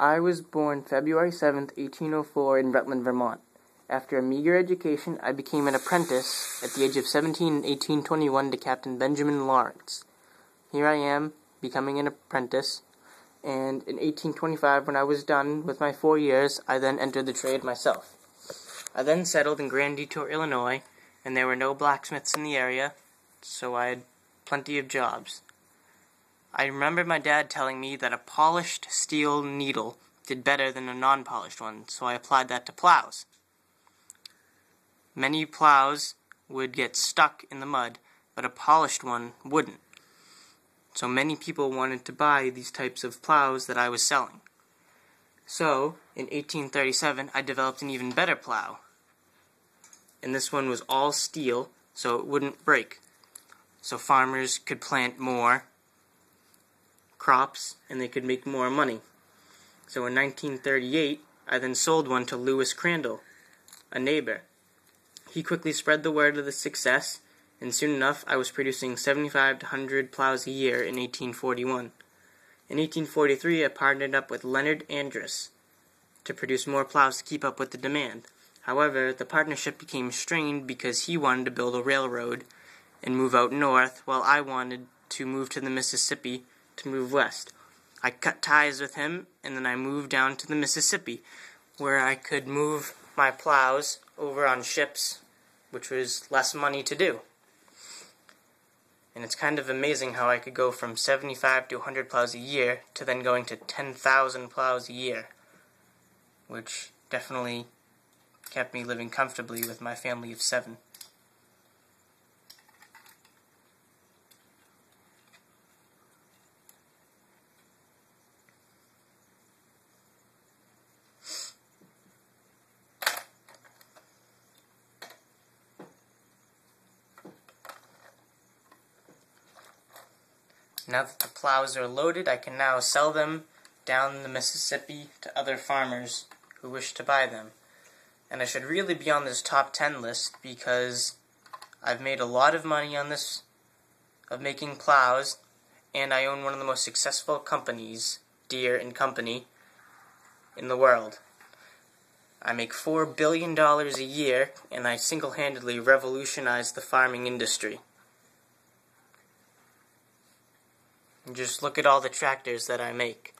I was born February 7th, 1804 in Rutland, Vermont. After a meager education, I became an apprentice at the age of 17 in 1821 to Captain Benjamin Lawrence. Here I am, becoming an apprentice, and in 1825, when I was done with my 4 years, I then entered the trade myself. I then settled in Grand Detour, Illinois, and there were no blacksmiths in the area, so I had plenty of jobs. I remember my dad telling me that a polished steel needle did better than a non-polished one, so I applied that to plows. Many plows would get stuck in the mud, but a polished one wouldn't. So many people wanted to buy these types of plows that I was selling. So, in 1837, I developed an even better plow. And this one was all steel, so it wouldn't break. So farmers could plant more crops, and they could make more money. So in 1938, I then sold one to Lewis Crandall, a neighbor. He quickly spread the word of the success, and soon enough I was producing 75 to 100 plows a year in 1841. In 1843, I partnered up with Leonard Andrus to produce more plows to keep up with the demand. However, the partnership became strained because he wanted to build a railroad and move out north, while I wanted to move to the Mississippi to move west. I cut ties with him, and then I moved down to the Mississippi, where I could move my plows over on ships, which was less money to do. And it's kind of amazing how I could go from 75 to 100 plows a year to then going to 10,000 plows a year, which definitely kept me living comfortably with my family of 7. Now that the plows are loaded, I can now sell them down the Mississippi to other farmers who wish to buy them. And I should really be on this top 10 list because I've made a lot of money on this, of making plows, and I own one of the most successful companies, Deere and Company, in the world. I make $4 billion a year, and I single-handedly revolutionized the farming industry. And just look at all the tractors that I make.